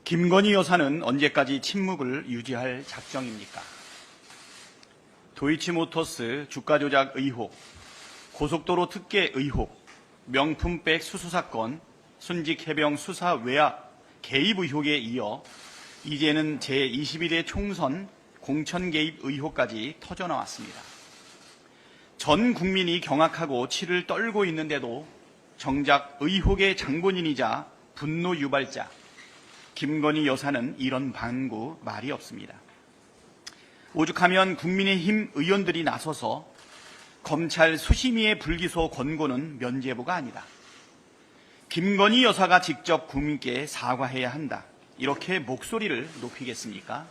김건희 여사는 언제까지 침묵을 유지할 작정입니까? 도이치모터스 주가 조작 의혹, 고속도로 특혜 의혹, 명품백 수수 사건, 순직해병 수사 외압 개입 의혹에 이어 이제는 제21대 총선 공천 개입 의혹까지 터져나왔습니다. 전 국민이 경악하고 치를 떨고 있는데도 정작 의혹의 장본인이자 분노 유발자 김건희 여사는 이런 방구 말이 없습니다. 오죽하면 국민의힘 의원들이 나서서 검찰 수심위의 불기소 권고는 면죄부가 아니다. 김건희 여사가 직접 국민께 사과해야 한다. 이렇게 목소리를 높이겠습니까?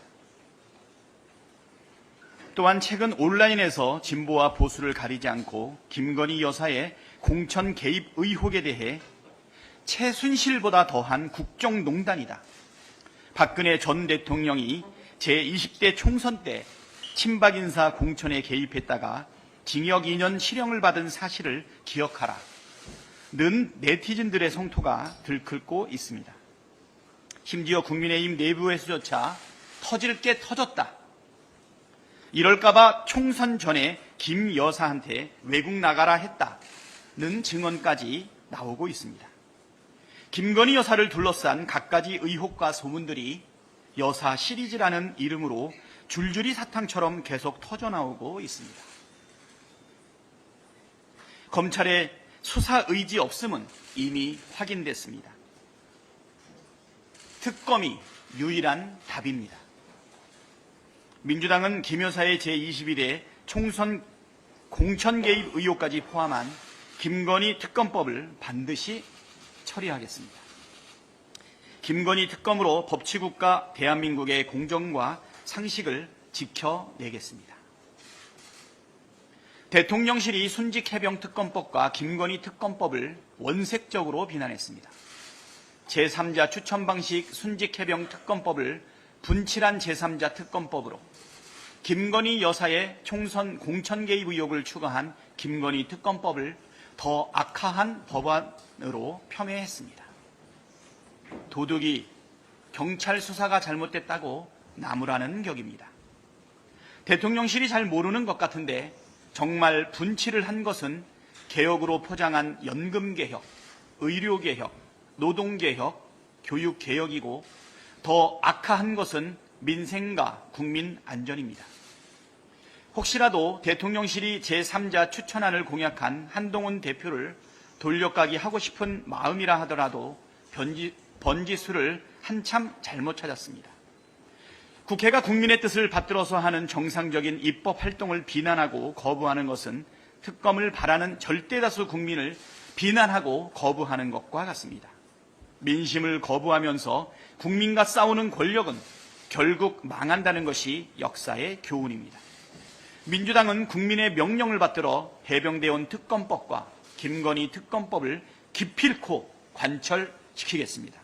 또한 최근 온라인에서 진보와 보수를 가리지 않고 김건희 여사의 공천 개입 의혹에 대해 최순실보다 더한 국정농단이다. 박근혜 전 대통령이 제20대 총선 때 친박 인사 공천에 개입했다가 징역 2년 실형을 받은 사실을 기억하라. 는 네티즌들의 성토가 들끓고 있습니다. 심지어 국민의힘 내부에서조차 터질 게 터졌다. 이럴까봐 총선 전에 김 여사한테 외국 나가라 했다는 증언까지 나오고 있습니다. 김건희 여사를 둘러싼 갖가지 의혹과 소문들이 여사 시리즈라는 이름으로 줄줄이 사탕처럼 계속 터져나오고 있습니다. 검찰의 수사 의지 없음은 이미 확인됐습니다. 특검이 유일한 답입니다. 민주당은 김 여사의 제21대 총선 공천 개입 의혹까지 포함한 김건희 특검법을 반드시 처리하겠습니다. 김건희 특검으로 법치국가 대한민국의 공정과 상식을 지켜내겠습니다. 대통령실이 순직해병 특검법과 김건희 특검법을 원색적으로 비난했습니다. 제3자 추천 방식 순직해병 특검법을 분칠한 제3자 특검법으로 김건희 여사의 총선 공천 개입 의혹을 추가한 김건희 특검법을 더 악화한 법안으로 폄훼했습니다. 도둑이 경찰 수사가 잘못됐다고 나무라는 격입니다. 대통령실이 잘 모르는 것 같은데 정말 분칠을 한 것은 개혁으로 포장한 연금개혁, 의료개혁, 노동개혁, 교육개혁이고 더 악화한 것은 민생과 국민 안전입니다. 혹시라도 대통령실이 제3자 추천안을 공약한 한동훈 대표를 돌려가기 하고 싶은 마음이라 하더라도 번지수를 한참 잘못 찾았습니다. 국회가 국민의 뜻을 받들어서 하는 정상적인 입법 활동을 비난하고 거부하는 것은 특검을 바라는 절대다수 국민을 비난하고 거부하는 것과 같습니다. 민심을 거부하면서 국민과 싸우는 권력은 결국 망한다는 것이 역사의 교훈입니다. 민주당은 국민의 명령을 받들어 해병대원 특검법과 김건희 특검법을 기필코 관철시키겠습니다.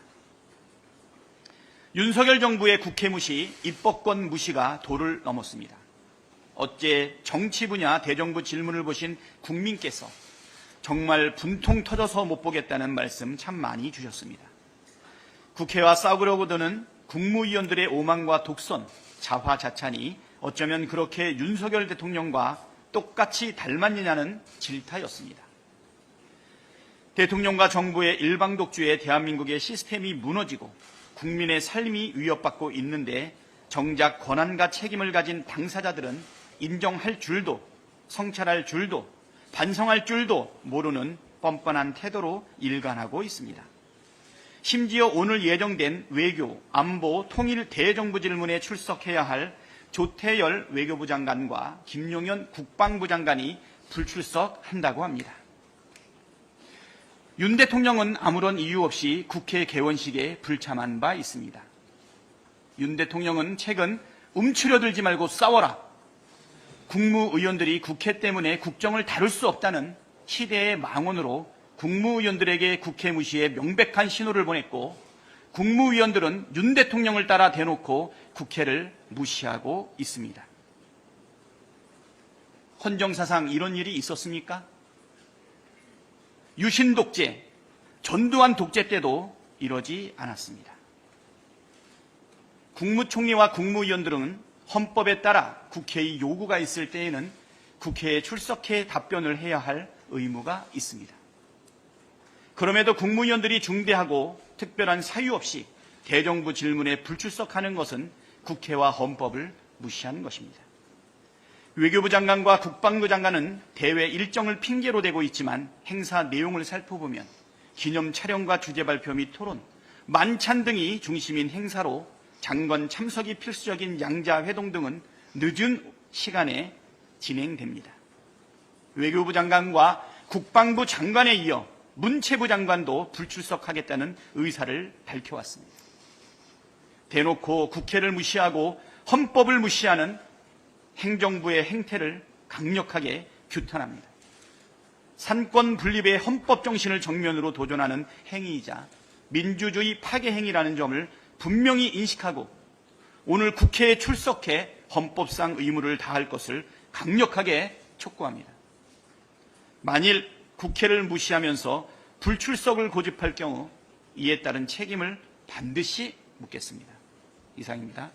윤석열 정부의 국회 무시, 입법권 무시가 도를 넘었습니다. 어째 정치 분야 대정부 질문을 보신 국민께서 정말 분통 터져서 못 보겠다는 말씀 참 많이 주셨습니다. 국회와 싸우려고 드는 국무위원들의 오만과 독선, 자화자찬이 어쩌면 그렇게 윤석열 대통령과 똑같이 닮았느냐는 질타였습니다. 대통령과 정부의 일방독주에 대한민국의 시스템이 무너지고 국민의 삶이 위협받고 있는데 정작 권한과 책임을 가진 당사자들은 인정할 줄도 성찰할 줄도 반성할 줄도 모르는 뻔뻔한 태도로 일관하고 있습니다. 심지어 오늘 예정된 외교, 안보, 통일 대정부 질문에 출석해야 할 조태열 외교부 장관과 김용현 국방부 장관이 불출석한다고 합니다. 윤 대통령은 아무런 이유 없이 국회 개원식에 불참한 바 있습니다. 윤 대통령은 최근 움츠려들지 말고 싸워라. 국무의원들이 국회 때문에 국정을 다룰 수 없다는 시대의 망언으로 국무위원들에게 국회 무시에 명백한 신호를 보냈고 국무위원들은 윤 대통령을 따라 대놓고 국회를 무시하고 있습니다. 헌정사상 이런 일이 있었습니까? 유신 독재, 전두환 독재 때도 이러지 않았습니다. 국무총리와 국무위원들은 헌법에 따라 국회의 요구가 있을 때에는 국회에 출석해 답변을 해야 할 의무가 있습니다. 그럼에도 국무위원들이 중대하고 특별한 사유 없이 대정부 질문에 불출석하는 것은 국회와 헌법을 무시하는 것입니다. 외교부 장관과 국방부 장관은 대회 일정을 핑계로 대고 있지만 행사 내용을 살펴보면 기념 촬영과 주제 발표 및 토론, 만찬 등이 중심인 행사로 장관 참석이 필수적인 양자회동 등은 늦은 시간에 진행됩니다. 외교부 장관과 국방부 장관에 이어 문체부 장관도 불출석하겠다는 의사를 밝혀왔습니다. 대놓고 국회를 무시하고 헌법을 무시하는 행정부의 행태를 강력하게 규탄합니다. 삼권 분립의 헌법 정신을 정면으로 도전하는 행위이자 민주주의 파괴 행위라는 점을 분명히 인식하고 오늘 국회에 출석해 헌법상 의무를 다할 것을 강력하게 촉구합니다. 만일 국회를 무시하면서 불출석을 고집할 경우 이에 따른 책임을 반드시 묻겠습니다. 이상입니다.